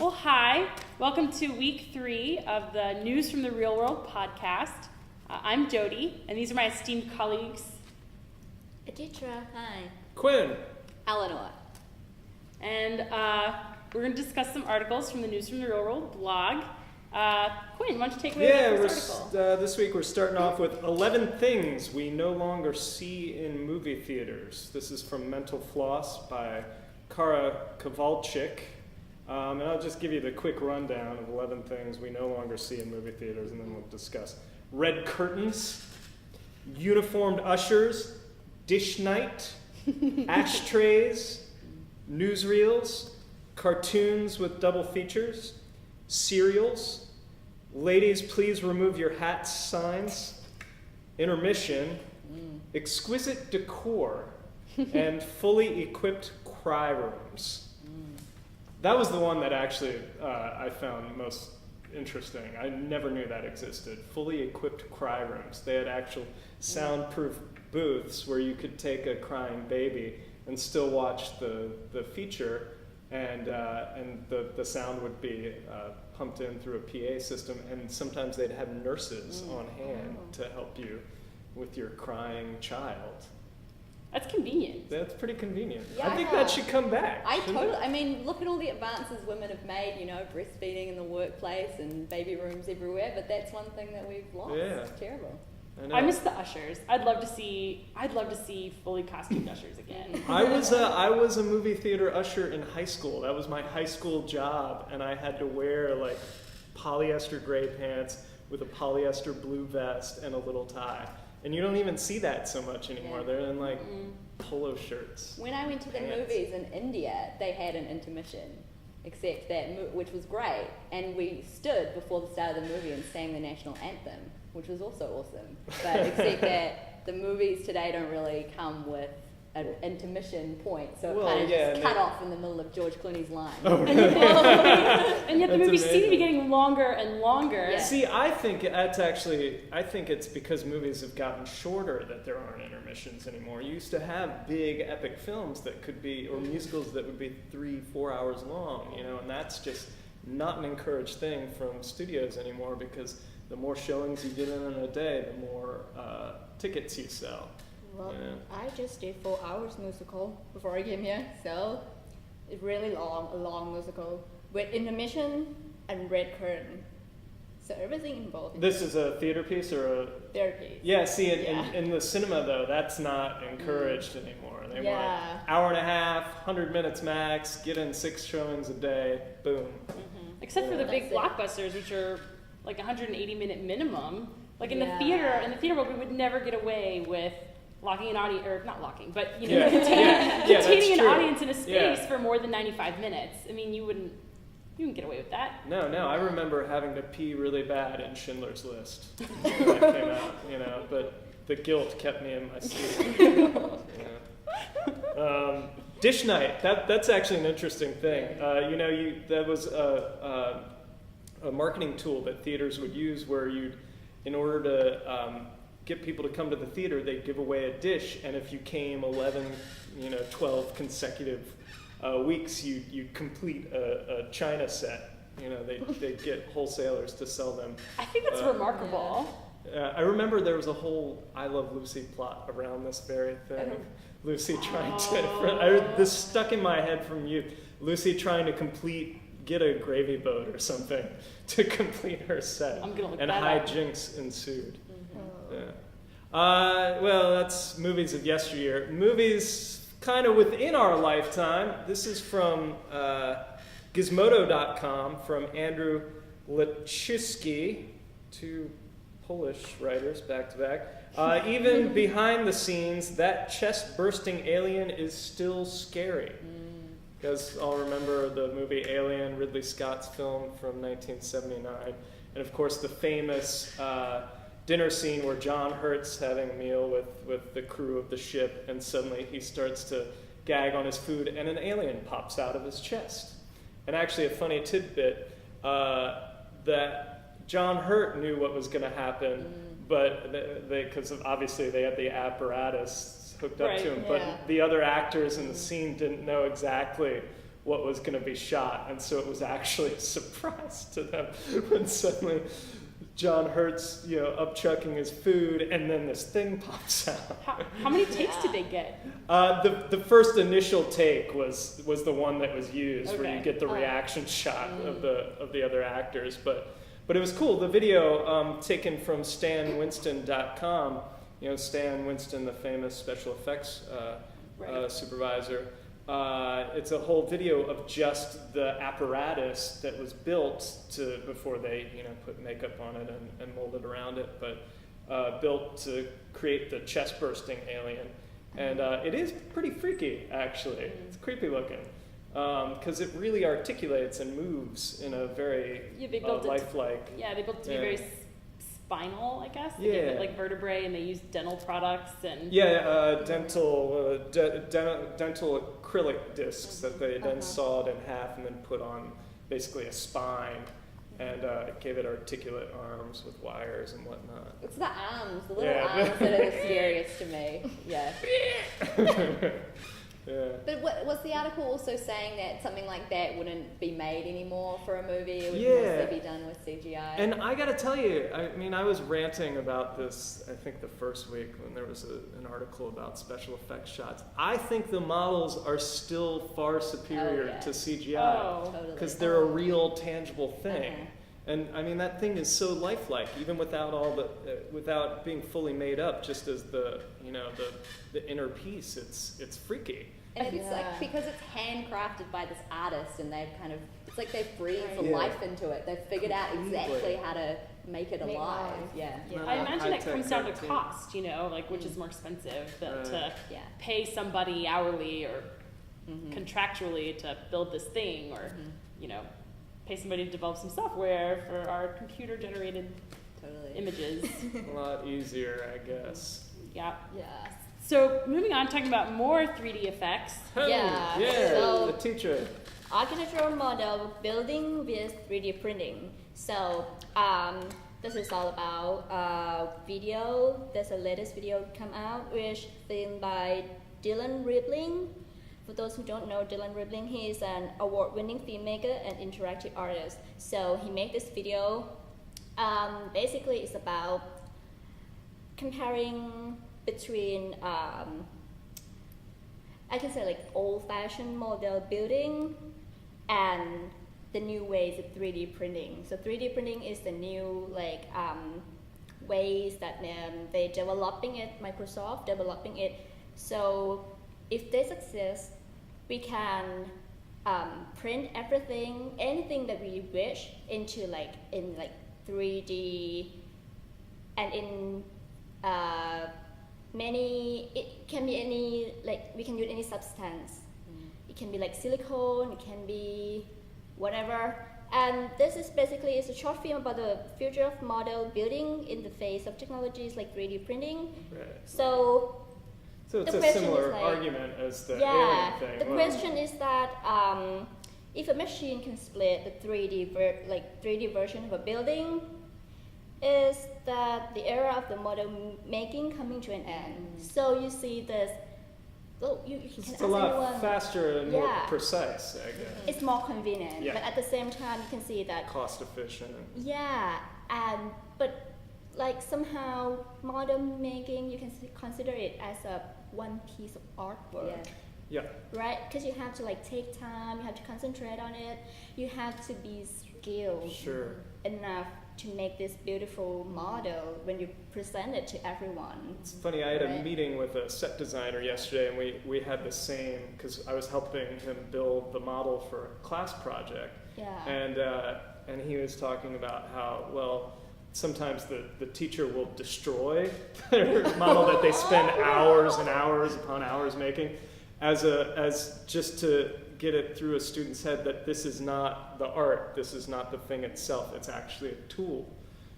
Well, hi. Welcome to week 3 of the News from the Real World podcast. I'm Jody, and these are my esteemed colleagues. Aditra. Hi. Quinn. Eleanor. And we're going to discuss some articles from the News from the Real World blog. Quinn, why don't you take away the first article? This week we're starting off with 11 things we no longer see in movie theaters. This is from Mental Floss by Kara Kowalczyk. And I'll just give you the quick rundown of 11 things we no longer see in movie theaters, and then we'll discuss. Red curtains, uniformed ushers, dish night, ashtrays, newsreels, cartoons with double features, cereals, ladies please remove your hats signs, intermission, exquisite decor, and fully equipped cry rooms. That was the one that actually I found most interesting. I never knew that existed. Fully equipped cry rooms. They had actual soundproof booths where you could take a crying baby and still watch the feature, and the sound would be pumped in through a PA system, and sometimes they'd have nurses on hand to help you with your crying child. That's convenient. That's pretty convenient. Yeah, I think that should come back. I mean, look at all the advances women have made, breastfeeding in the workplace and baby rooms everywhere, but that's one thing that we've lost. Yeah. It's terrible. I miss the ushers. I'd love to see fully costumed ushers again. I was a movie theater usher in high school. That was my high school job, and I had to wear like polyester gray pants with a polyester blue vest and a little tie. And you don't even see that so much anymore. Yeah. They're in like polo shirts. When I went to the movies in India, they had an intermission, except that which was great. And we stood before the start of the movie and sang the national anthem, which was also awesome. But except that the movies today don't really come with an intermission point, so it kind of just cut off in the middle of George Clooney's line. Oh, really? And yet the movies seem to be getting longer and longer. Yeah. See, I think it's because movies have gotten shorter that there aren't intermissions anymore. You used to have big epic films that could be, or musicals that would be 3-4 hours long, and that's just not an encouraged thing from studios anymore, because the more showings you get in a day, the more tickets you sell. Well, I just did 4 hours musical before I came here, so it's really a long musical with intermission and red curtain. So everything involved. This is a theater piece or a theater piece. Yeah. See, in the cinema though, that's not encouraged anymore. They want hour and a half, 100 minutes max. Get in 6 showings a day. Boom. Mm-hmm. Except for the big blockbusters, which are like 180-minute minimum. Like in the theater world, we would never get away with locking an audience, or not locking, but containing an audience in a space for more than 95 minutes. I mean, you wouldn't get away with that. No, I remember having to pee really bad in Schindler's List when that came out, but the guilt kept me in my seat. Dish night, that's actually an interesting thing. That was a marketing tool that theaters would use where in order to get people to come to the theater, they'd give away a dish, and if you came 12 consecutive weeks, you'd complete a China set. They'd get wholesalers to sell them. I think that's remarkable. I remember there was a whole I Love Lucy plot around this very thing. Lucy trying to, this stuck in my head from youth. Lucy trying to get a gravy boat or something to complete her set. I'm gonna look and that hijinks ensued. Well, that's movies of yesteryear. Movies kind of within our lifetime. This is from Gizmodo.com from Andrew Leciski, 2 Polish writers back to back. Even behind the scenes, that chest-bursting alien is still scary. You guys all remember the movie Alien, Ridley Scott's film from 1979. And of course the famous dinner scene where John Hurt's having a meal with the crew of the ship, and suddenly he starts to gag on his food and an alien pops out of his chest. And actually a funny tidbit, that John Hurt knew what was going to happen, but because obviously they had the apparatus hooked up to him, but the other actors in the scene didn't know exactly what was going to be shot, and so it was actually a surprise to them when suddenly John Hurt's, up chucking his food, and then this thing pops out. How many takes did they get? The first initial take was the one that was used, where you Okay. get the reaction shot of the other actors. But it was cool. The video taken from StanWinston.com. Stan Winston, the famous special effects Right. supervisor. It's a whole video of just the apparatus that was built before they put makeup on it and molded around it, but built to create the chest bursting alien. And it is pretty freaky, actually. It's creepy looking because it really articulates and moves in a very They built lifelike. Yeah, they built it to be Yeah. very spinal, I guess. They gave it like vertebrae, and they used dental products and. Dental acrylic discs that they then sawed in half and then put on basically a spine, and it gave it articulate arms with wires and whatnot. It's the arms, the little Yeah. arms that are the scariest to me. Yeah. Yeah. But was the article also saying that something like that wouldn't be made anymore for a movie? It would Yeah. mostly be done with CGI? And I gotta tell you, I was ranting about this, I think the first week when there was an article about special effects shots. I think the models are still far superior yeah. to CGI. Oh. Totally. Because they're a real, tangible thing. Uh-huh. And that thing is so lifelike, even without without being fully made up. Just as the inner piece, it's freaky. And it's Yeah. like, because it's handcrafted by this artist, and they've it's like they've breathed Yeah. life into it. They've figured out exactly Completely. how to make it Make alive. life. Yeah. Yeah. I imagine it High-tech comes down to cartoon. cost, which is more expensive than to Yeah. pay somebody hourly or contractually to build this thing, or pay somebody to develop some software for our computer-generated Totally. images. A lot easier, I guess. Yeah. Yeah. So moving on, talking about more 3D effects. Hey, Yeah, yeah, so- the teacher. Architectural model building with 3D printing. So this is all about video. There's a latest video come out which filmed by Dylan Ribling. For those who don't know Dylan Ribling, he is an award-winning filmmaker and interactive artist. So he made this video. Basically, it's about comparing between I can say like old-fashioned model building and the new ways of 3D printing. So 3D printing is the new ways that they're developing it, Microsoft developing it. So if they success, we can print everything, anything that we wish into in 3D, and in it can be any, we can use any substance. It can be like silicone, it can be whatever. And this is basically a short film about the future of model building in the face of technologies like 3D printing. Right. So So it's the a question similar is argument as the yeah, alien thing. the Well, question is that if a machine can split the 3D version of a building, is that the era of the model making coming to an end? So you see this. Well, you can It's ask a lot anyone. faster and more Yeah. precise, I guess. It's more convenient, Yeah. but at the same time, you can see that. Cost efficient. Yeah, but somehow model making, you can consider it as a one piece of artwork. Yeah. Yeah. Right? Because you have to take time, you have to concentrate on it, you have to be skilled Sure. enough to make this beautiful model when you present it to everyone. It's funny, I had a Right. meeting with a set designer yesterday, and we had the same, because I was helping him build the model for a class project. Yeah. And he was talking about how, well, sometimes the teacher will destroy their model that they spend hours and hours upon hours making, as just to get it through a student's head that this is not the art, this is not the thing itself, it's actually a tool.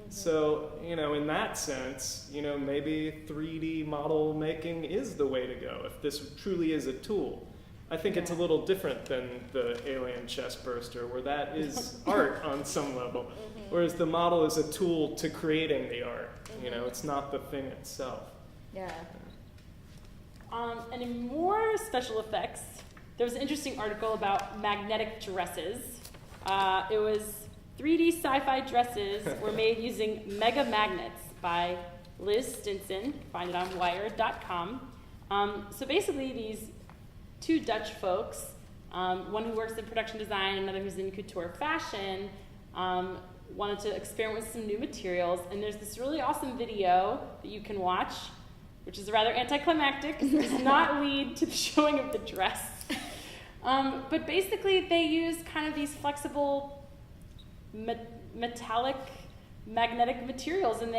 So, in that sense, maybe 3D model making is the way to go if this truly is a tool. I think it's a little different than the alien chest burster, where that is art on some level, whereas the model is a tool to creating the art. It's not the thing itself. Yeah. And in more special effects, there was an interesting article about magnetic dresses. It was 3D sci-fi dresses were made using mega magnets by Liz Stinson. Find it on Wired.com. So basically, these two Dutch folks, one who works in production design, another who's in couture fashion, wanted to experiment with some new materials. And there's this really awesome video that you can watch, which is rather anticlimactic because it does not lead to the showing of the dress. But basically, they use kind of these flexible metallic magnetic materials, and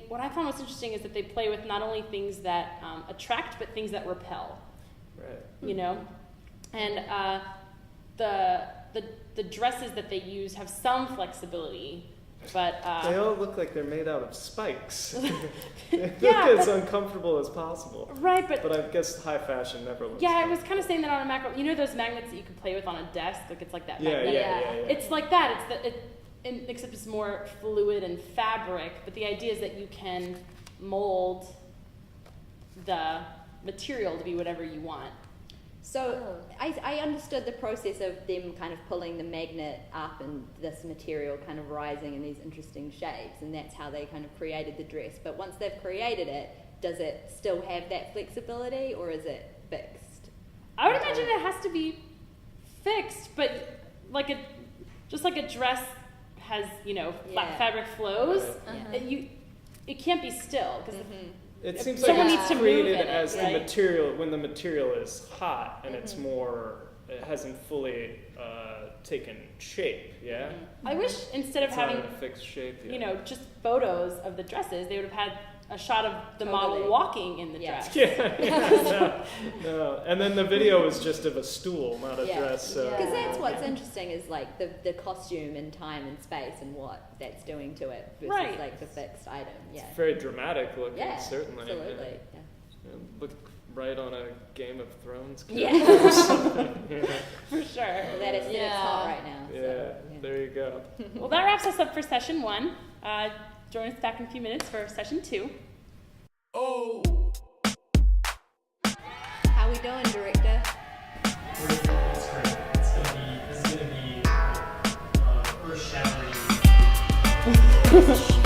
what I found most interesting is that they play with not only things that attract, but things that repel. Right. You know, and the dresses that they use have some flexibility, but they all look like they're made out of spikes. They Yeah, look as uncomfortable as possible. right, but I guess high fashion never looks. yeah, I good. was kind of saying that on a macro. You know those magnets that you can play with on a desk, like it's like that. Yeah, magnet. yeah. It's like that. Except it's more fluid and fabric. But the idea is that you can mold the material to be whatever you want. So I understood the process of them kind of pulling the magnet up and this material kind of rising in these interesting shapes, and that's how they kind of created the dress. But once they've created it, does it still have that flexibility, or is it fixed? I would imagine it has to be fixed, but just like a dress has, Yeah. fabric flows, Right. it can't be still because It seems someone like needs it's to move created in it, as right? the material when the material is hot and it's more. It hasn't fully taken shape. Yeah. I wish instead of It's not having in a fixed shape yet. just photos of the dresses, they would have had a shot of the Totally. model walking in the Yeah. dress. No. And then the video was just of a stool, not a Yeah. dress. So. Because that's what's interesting is like the costume in time and space and what that's doing to it versus Right. like the fixed item. Yeah. It's very dramatic looking, Yeah, certainly. absolutely. Yeah. Yeah. Look right on a Game of Thrones Yeah. character or something. Yeah. For sure. Well, that is it's hot right now. Yeah, So, there you go. Well, that wraps us up for session 1. Join us back in a few minutes for session 2. How we doing, director? It's great. This is gonna be earth-shattering.